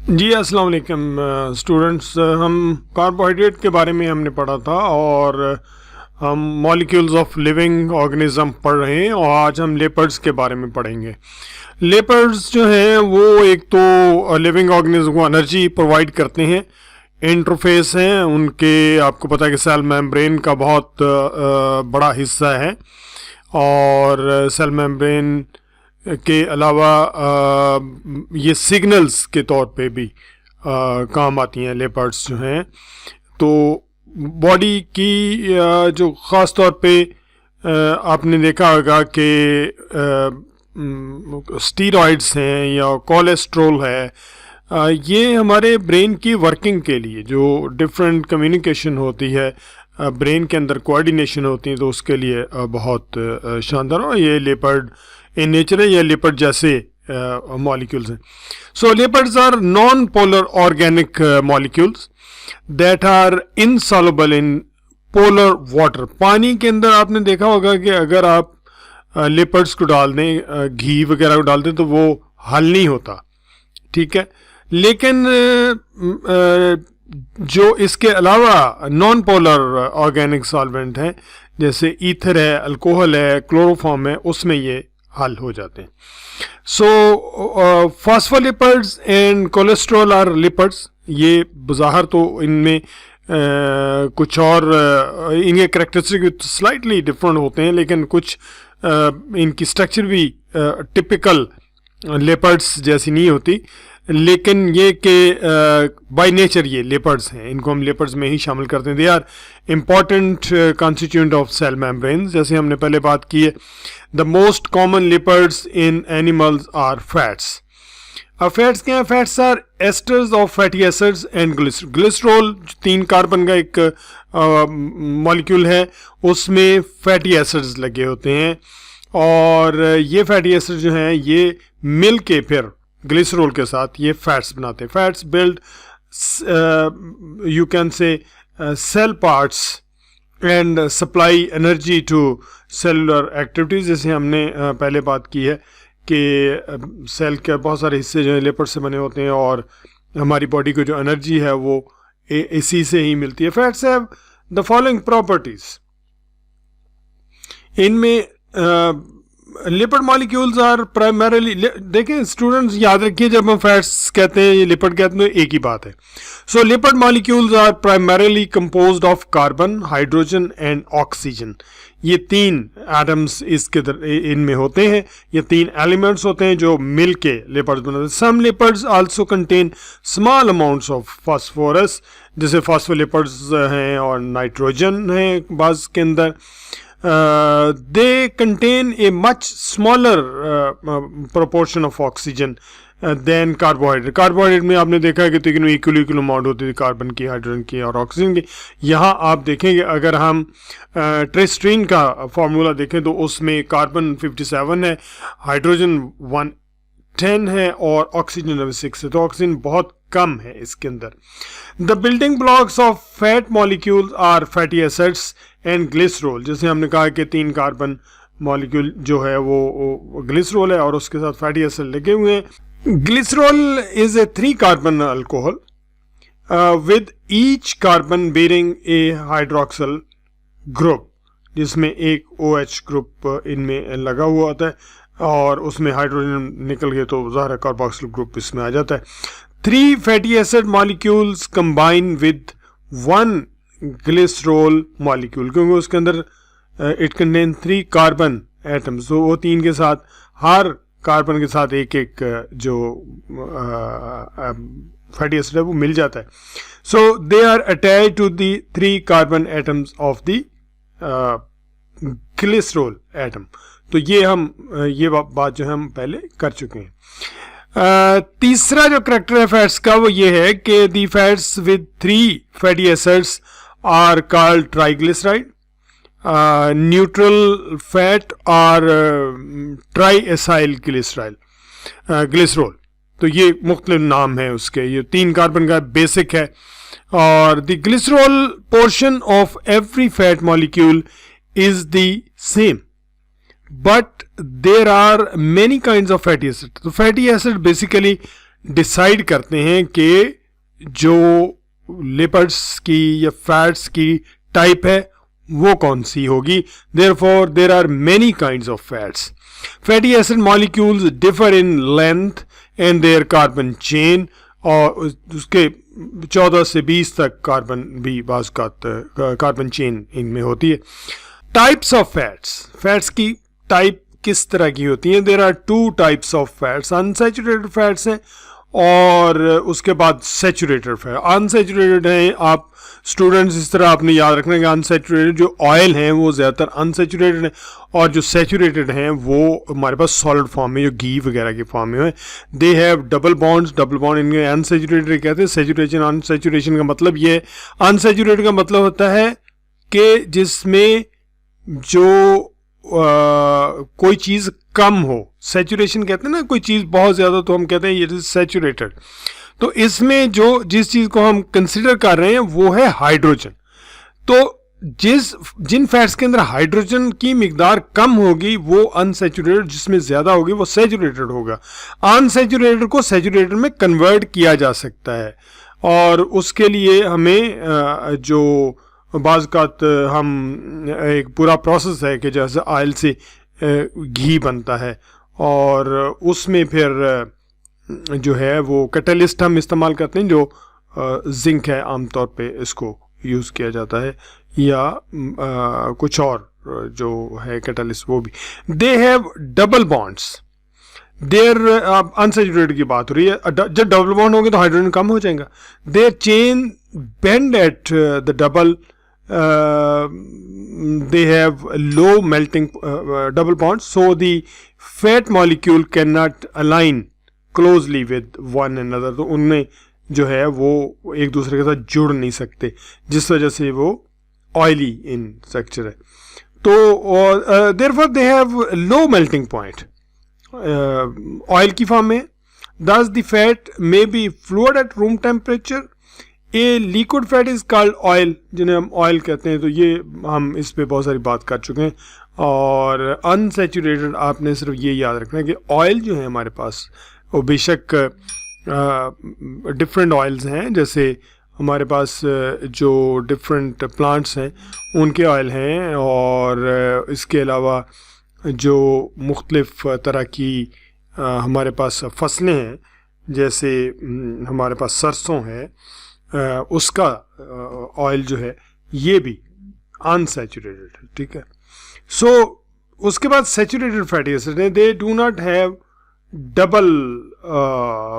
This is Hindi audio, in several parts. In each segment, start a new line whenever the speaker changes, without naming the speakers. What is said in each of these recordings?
जी अस्सलाम वालेकुम स्टूडेंट्स। हम कार्बोहाइड्रेट के बारे में हमने पढ़ा था और हम मॉलिक्यूल्स ऑफ लिविंग ऑर्गेनिज्म पढ़ रहे हैं और आज हम लेपर्ड्स के बारे में पढ़ेंगे। लेपर्ड्स जो हैं वो एक तो लिविंग ऑर्गेनिज्म को एनर्जी प्रोवाइड करते हैं, इंटरफेस हैं उनके। आपको पता है कि सेल मेम्ब्रेन का बहुत बड़ा हिस्सा है और सेल मेम्ब्रेन के अलावा ये सिग्नल्स के तौर पे भी काम आती हैं लेपर्ड्स जो हैं। तो बॉडी की जो ख़ास तौर पे आपने देखा होगा कि स्टीरॉइड्स हैं या कोलेस्ट्रॉल है, ये हमारे ब्रेन की वर्किंग के लिए जो डिफरेंट कम्युनिकेशन होती है, ब्रेन के अंदर कोऑर्डिनेशन होती है, तो उसके लिए बहुत शानदार हो। ये लेपर्ड इन नेचर है, ये लेपर्ड जैसे मॉलिक्यूल्स हैं। So lipids are non polar organic molecules that are insoluble in polar water. पानी के अंदर आपने देखा होगा कि अगर आप लेपर्ड्स को डाल दें, घी वगैरह को डाल दें, तो वो हल नहीं होता, ठीक है। लेकिन जो इसके अलावा नॉन पोलर ऑर्गेनिक सॉल्वेंट हैं, जैसे ईथर है, अल्कोहल है, क्लोरोफॉर्म है, उसमें ये हल हो जाते हैं। So phospholipids and cholesterol are lipids. ये बाहर तो इनमें कुछ और इनके करेक्टरिस्टिक स्लाइटली डिफरेंट होते हैं, लेकिन कुछ इनकी स्ट्रक्चर भी टिपिकल लेपर्ड्स जैसी नहीं होती। लेकिन ये कि बाय नेचर ये लेपर्ड्स हैं, इनको हम लेपर्ड्स में ही शामिल करते हैं। They are important constituent of cell membrane, जैसे हमने पहले बात की है। The most common lipids in animals are fats. अब फैट्स क्या है? Fats are esters of fatty acids and glycerol. Glycerol 3 carbon का एक मॉलिक्यूल है, उसमें फैटी एसिड्स लगे होते हैं और ये फैटी एसिड जो हैं ये मिल के फिर ग्लिसरॉल के साथ ये फैट्स बनाते हैं। Fats build you can say cell parts and supply energy to cellular activities. जैसे हमने पहले बात की है कि सेल के बहुत सारे हिस्से जो है लिपिड से बने होते हैं और हमारी बॉडी को जो एनर्जी है वो इसी से ही मिलती है। Fats have the following properties. इनमें लिपिड मॉलिक्यूल्स आर प्राइमरीली, देखें स्टूडेंट्स याद रखिए, जब हम फैट्स कहते हैं, ये लिपिड कहते हैं, तो एक ही बात है। So lipid molecules are primarily composed of carbon, hydrogen and oxygen. ये 3 एटम्स इसके इनमें होते हैं, ये 3 एलिमेंट्स होते हैं जो मिल के लिपिड्स बनाते हैं। Some lipids also contain small amounts of phosphorus, जैसे फास्फोलिपिड्स हैं और नाइट्रोजन है बाज़ के अंदर। They contain a much smaller proportion of oxygen than carbohydrate. Carbohydrate में आपने देखा है कि तीनों इक्वल अमाउंट होती थी, कार्बन की, हाइड्रोजन की और ऑक्सीजन की। यहाँ आप देखेंगे अगर हम ट्रेस्ट्रीन का फार्मूला देखें तो उसमें कार्बन 57 है, हाइड्रोजन 110 है और ऑक्सीजन 6 है, तो ऑक्सीजन बहुत कम है इसके अंदर। The building blocks of fat molecules are fatty acids and glycerol. जैसे हमने कहा कि 3 कार्बन मॉलिक्यूल जो है वो ग्लिसरॉल है और उसके साथ फैटी एसिड लगे हुए हैं। Glycerol is a 3 carbon alcohol with each carbon bearing a hydroxyl group, जिसमें एक OH ग्रुप इनमें लगा हुआ होता है और उसमें हाइड्रोजन निकल गए तो ज़ाहिर कार्बोक्सिल ग्रुप इसमें आ जाता है। 3 fatty acid molecules combine with 1 glycerol molecule, क्योंकि उसके अंदर इट कंटेन 3 कार्बन एटम्स, तो वो 3 के साथ, हर कार्बन के साथ एक एक जो फैटी एसिड है वो मिल जाता है। So they are attach to the 3 carbon atoms of the glycerol atom. तो ये बात जो है हम पहले कर चुके हैं। तीसरा जो करेक्टर है फैट्स का वो ये है कि the fats with 3 fatty acids are called triglyceride, neutral fat और ट्राई एसाइल ग्लिसरॉल। तो ये मुख्तलिफ नाम है उसके, ये 3 कार्बन का बेसिक है। और the glycerol portion of every fat molecule is the same, but there are many kinds of fatty acid. So fatty acid basically decide करते हैं कि जो लिपिड्स की या फैट्स की टाइप है वो कौन सी होगी. Therefore there are many kinds of fats. Fatty acid molecules differ in length and their carbon chain, और उसके 14 से 20 तक कार्बन भी बाज़ कार्बन चेन इनमें होती है. टाइप्स ऑफ फैट्स, फैट्स की टाइप किस तरह की होती हैं. There are 2 types of fats. Unsaturated fats हैं और उसके बाद सैचुरेटेड फैट. अनसैचुरेटेड हैं, आप स्टूडेंट्स इस तरह आपने याद रखना है कि अनसैचुरेटेड जो ऑयल हैं वो ज़्यादातर अनसैचुरेटेड हैं, और जो सैचुरेटेड हैं वो हमारे पास सॉलिड फॉर्म में, जो घी वगैरह के फॉर्म में है. दे have double bonds. Double bond इनके अनसैचुरेटेड कहते हैं. सैचुरेशन अनसैचुरेशन का मतलब ये, अनसैचुरेटेड का मतलब होता है कि जिसमें जो कोई चीज़ कम हो. सैचुरेशन कहते हैं ना, कोई चीज़ बहुत ज़्यादा तो हम कहते हैं ये इज सैचुरेटेड. तो इसमें जो जिस चीज़ को हम कंसिडर कर रहे हैं वो है हाइड्रोजन. तो जिन फैट्स के अंदर हाइड्रोजन की मिकदार कम होगी वो अनसैचुरेटेड, जिसमें ज़्यादा होगी वो सैचुरेटेड होगा. अनसैचुरेटेड को सैचुरेटेड में कन्वर्ट किया जा सकता है, और उसके लिए हमें जो बाज़ हम एक पूरा प्रोसेस है कि जैसे ऑयल से घी बनता है, और उसमें फिर जो है वो कैटलिस्ट हम इस्तेमाल करते हैं, जो जिंक है आमतौर पे इसको यूज़ किया जाता है, या कुछ और जो है कैटलिस्ट वो भी. They have double bonds. Their unsaturated की बात हो रही है. जब डबल बॉन्ड होंगे तो हाइड्रोजन कम हो जाएगा. Their chain bend at the double. They have low melting double bonds, so the fat molecule cannot align closely with one another. तो उनमें जो है वो एक दूसरे के साथ जुड़ नहीं सकते, जिस वजह से वो ऑयली इन स्ट्रक्चर है. तो therefore they have low melting point. Oil की फॉर्म में. Thus the fat may be fluid at room temperature. A liquid fat is called oil, जिन्हें हम ऑयल कहते हैं. तो ये हम इस पे बहुत सारी बात कर चुके हैं. और अनसैचुरेटेड आपने सिर्फ ये याद रखना है कि ऑयल जो है हमारे पास वो बेशक डिफरेंट ऑयल्स हैं. जैसे हमारे पास जो डिफरेंट प्लांट्स हैं उनके ऑयल हैं, और इसके अलावा जो मुख्तलिफ तरह की हमारे पास फसलें हैं, जैसे हमारे पास सरसों है, उसका ऑयल जो है ये भी अनसैचुरेटेड है. ठीक है. सो उसके बाद सैचुरेटेड फैटी एसिड हैं. They do not have double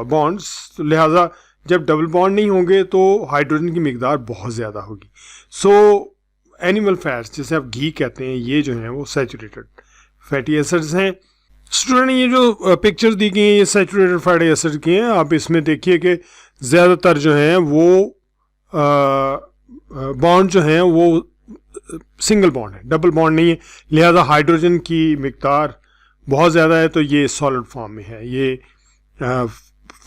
bonds. लिहाजा जब डबल बॉन्ड नहीं होंगे तो हाइड्रोजन की मिकदार बहुत ज़्यादा होगी. सो एनिमल फैट्स, जैसे आप घी कहते हैं, ये जो हैं वो सैचुरेटेड फैटी एसिड्स हैं. स्टूडेंट, ये जो पिक्चर्स दी गई हैं ये सैचुरेटेड फैटी एसिड की हैं. आप इसमें देखिए कि ज़्यादातर जो हैं वो बॉन्ड जो हैं वो सिंगल बॉन्ड है, डबल बॉन्ड नहीं है. लिहाजा हाइड्रोजन की मिकदार बहुत ज़्यादा है, तो ये सॉलिड फॉर्म में है. ये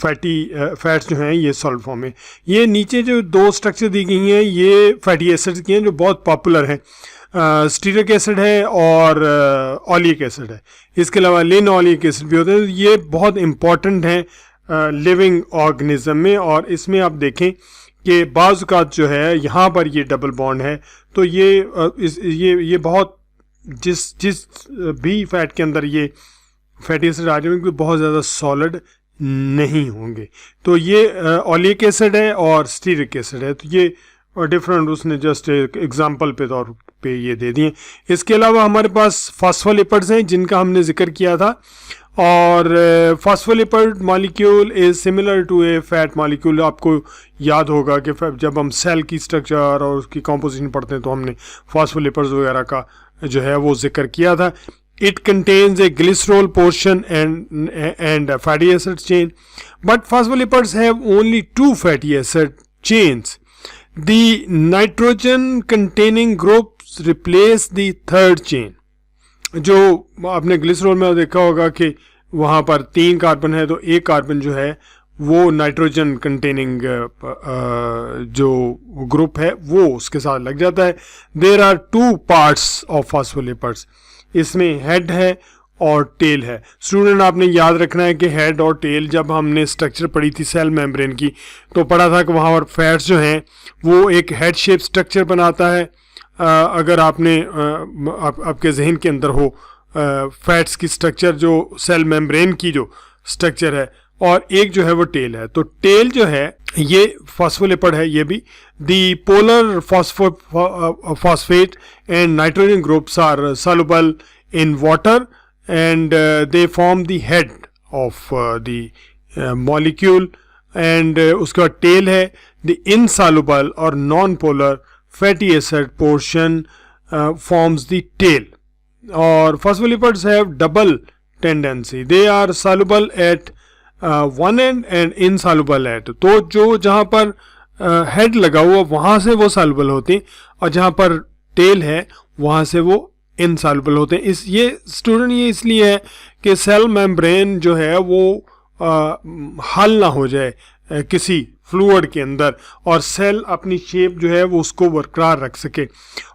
फैट्स जो हैं ये सॉलिड फॉर्म में. ये नीचे जो 2 स्ट्रक्चर दी गई हैं ये फैटी एसिड्स की हैं जो बहुत पॉपुलर हैं. स्टीरिक एसिड है और ओलिक एसिड है. इसके अलावा लिन ओलिक एसिड भी होते हैं. ये बहुत इंपॉर्टेंट हैं लिविंग ऑर्गेनिज्म में. और इसमें आप देखें कि बाज़ औक़ात जो है यहाँ पर ये डबल बॉन्ड है, तो ये बहुत जिस भी फैट के अंदर ये फैटी एसिड आ जाएंगे बहुत ज़्यादा सॉलिड नहीं होंगे. तो ये ओलिक एसिड है और स्टीरिक एसिड है. तो ये डिफरेंट उसने जस्ट एक एग्जाम्पल पे तौर पे ये दे दिए. इसके अलावा हमारे पास फॉस्फोलिपिड्स हैं जिनका हमने जिक्र किया था. और phospholipid molecule is similar to a fat molecule. आपको याद होगा कि जब हम सेल की स्ट्रक्चर और उसकी कॉम्पोजिशन पढ़ते हैं तो हमने फॉस्फोलिपिड्स वगैरह का जो है वो जिक्र किया था. It contains A glycerol portion and fatty acid chain, but phospholipids have only 2 fatty acid chains. The nitrogen containing groups replace the third chain. जो आपने ग्लिसरॉल में देखा होगा कि वहाँ पर 3 कार्बन है, तो एक कार्बन जो है वो नाइट्रोजन कंटेनिंग जो ग्रुप है वो उसके साथ लग जाता है. There are 2 parts of phospholipids. इसमें हेड है और टेल है। स्टूडेंट आपने याद रखना है कि हेड और टेल, जब हमने स्ट्रक्चर पढ़ी थी सेल मेम्ब्रेन की तो पढ़ा था कि वहाँ पर फैट्स जो हैं वो एक हेड शेप स्ट्रक्चर बनाता है। अगर आपने आपके जहन के अंदर हो फैट्स की स्ट्रक्चर जो सेल मेम्ब्रेन की जो स्ट्रक्चर है, और एक जो है वो टेल है। तो टेल जो है ये फॉस्फोलिपिड है, ये भी the polar phosphate and nitrogen groups are soluble in water and they form the head of the molecule and उसका टेल है the insoluble or non-polar fatty acid portion forms the tail। और phospholipids have double tendency, they are soluble at one end and insoluble at, तो जो जहाँ पर हेड लगा हुआ वहाँ से वो soluble होते हैं और जहाँ पर टेल है वहाँ से वो इनसॉल्युबल होते हैं। इस ये स्टूडेंट ये इसलिए है कि सेल मेम्ब्रेन जो है वो हल ना हो जाए किसी फ्लूइड के अंदर और सेल अपनी शेप जो है वो उसको बरकरार रख सके।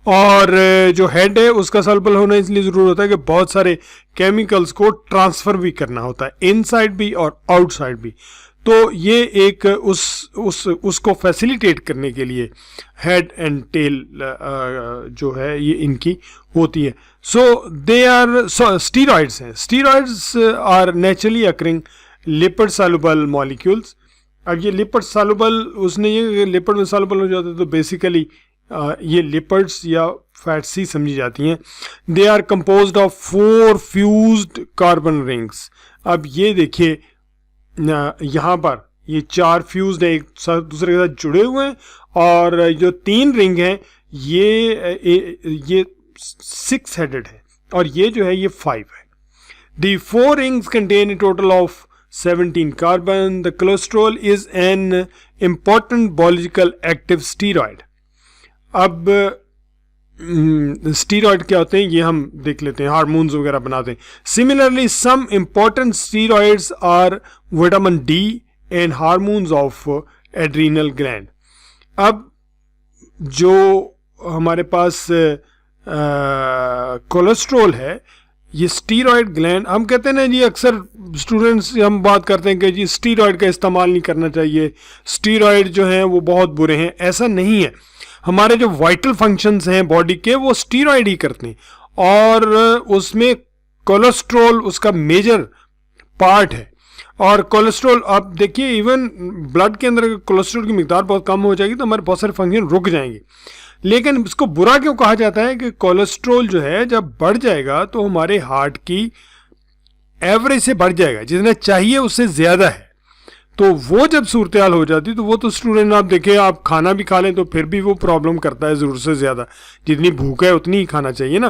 और जो हेड है उसका सॉल्युबल होना इसलिए ज़रूर होता है कि बहुत सारे केमिकल्स को ट्रांसफ़र भी करना होता है, इनसाइड भी और आउटसाइड भी। तो ये एक उसको फैसिलिटेट करने के लिए हेड एंड टेल जो है ये इनकी होती है। सो दे आर स्टीरॉइड्स हैं। Steroids are naturally occurring lipid soluble molecules. अब ये लिपिड सॉल्युबल, उसने ये लिपिड में सॉल्युबल हो जाते तो बेसिकली ये लिपिड्स या फैट्स ही समझी जाती हैं। They are composed of 4 fused carbon rings. अब ये देखिए यहाँ पर ये 4 फ्यूज्ड है, एक दूसरे के साथ जुड़े हुए हैं, और जो 3 रिंग हैं ये 6 हेडेड है और ये जो है ये 5 है। The 4 rings contain a total of 17 carbon. The cholesterol is an important biological active steroid. अब स्टीरॉयड क्या होते हैं ये हम देख लेते हैं, हार्मोन्स वगैरह बनाते हैं। Similarly some important steroids are vitamin D and hormones of adrenal gland. अब जो हमारे पास कोलेस्ट्रॉल है ये स्टीरॉयड ग्लैंड, हम कहते हैं ना जी, अक्सर स्टूडेंट्स हम बात करते हैं कि जी स्टीरॉयड का इस्तेमाल नहीं करना चाहिए, स्टीरॉयड जो हैं वो बहुत बुरे हैं। ऐसा नहीं है, हमारे जो वाइटल फंक्शंस हैं बॉडी के वो स्टीरॉयड ही करते हैं, और उसमें कोलेस्ट्रॉल उसका मेजर पार्ट है। और कोलेस्ट्रॉल आप देखिए, इवन ब्लड के अंदर कोलेस्ट्रॉल की मिकदार बहुत कम हो जाएगी तो हमारे बहुत सारे फंक्शन रुक जाएंगे। लेकिन इसको बुरा क्यों कहा जाता है कि कोलेस्ट्रॉल जो है जब बढ़ जाएगा तो हमारे हार्ट की एवरेज से बढ़ जाएगा, जितना चाहिए उससे ज़्यादा है। तो वो जब सूरत हाल हो जाती तो वो तो स्टूडेंट आप देखें, आप खाना भी खा लें तो फिर भी वो प्रॉब्लम करता है, ज़रूरत से ज़्यादा जितनी भूख है उतनी ही खाना चाहिए ना।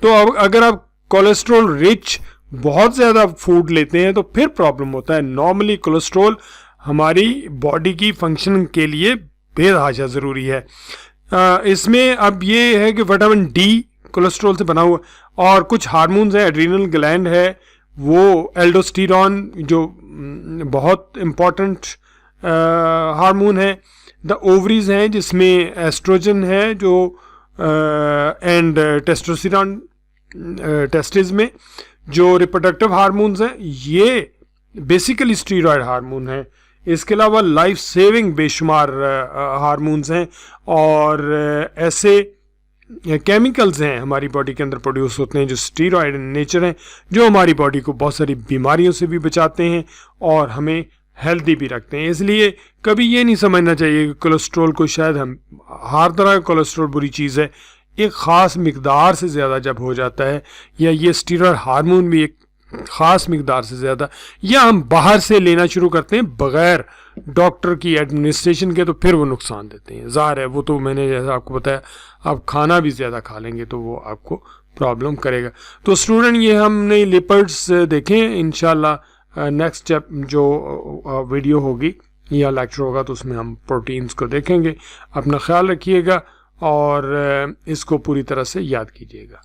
तो अब अगर आप कोलेस्ट्रॉल रिच बहुत ज़्यादा फूड लेते हैं तो फिर प्रॉब्लम होता है। नॉर्मली कोलेस्ट्रॉल हमारी बॉडी की फंक्शन के लिए बेतहाशा ज़रूरी है। इसमें अब ये है कि विटामिन डी कोलेस्ट्रॉल से बना हुआ, और कुछ हार्मोन्स हैं, एड्रीनल ग्लैंड है, वो एल्डोस्टेरॉन जो बहुत इम्पॉर्टेंट हार्मोन है, द ओवरीज हैं जिसमें एस्ट्रोजन है जो एंड टेस्टोस्टेरॉन टेस्टिस में जो रिप्रोडक्टिव हार्मोन्स हैं ये बेसिकली स्टीरॉयड हार्मोन है। इसके अलावा लाइफ सेविंग बेशुमार हार्मोन्स हैं और ऐसे केमिकल्स हैं हमारी बॉडी के अंदर प्रोड्यूस होते हैं जो स्टीरॉयड इन नेचर हैं, जो हमारी बॉडी को बहुत सारी बीमारियों से भी बचाते हैं और हमें हेल्दी भी रखते हैं। इसलिए कभी ये नहीं समझना चाहिए कि कोलेस्ट्रॉल को, शायद हम हर तरह का कोलेस्ट्रॉल बुरी चीज़ है, एक ख़ास मिकदार से ज़्यादा जब हो जाता है, या ये स्टीरॉयड हार्मोन भी एक ख़ास मिकदार से ज़्यादा, या हम बाहर से लेना शुरू करते हैं बग़ैर डॉक्टर की एडमिनिस्ट्रेशन के, तो फिर वो नुकसान देते हैं। ज़ाहिर है वो तो मैंने जैसा आपको बताया, आप खाना भी ज़्यादा खा लेंगे तो वो आपको प्रॉब्लम करेगा। तो स्टूडेंट ये हमने लिपिड्स देखें, इंशाल्लाह नेक्स्ट जो वीडियो होगी या लेक्चर होगा तो उसमें हम प्रोटीन्स को देखेंगे। अपना ख्याल रखिएगा और इसको पूरी तरह से याद कीजिएगा।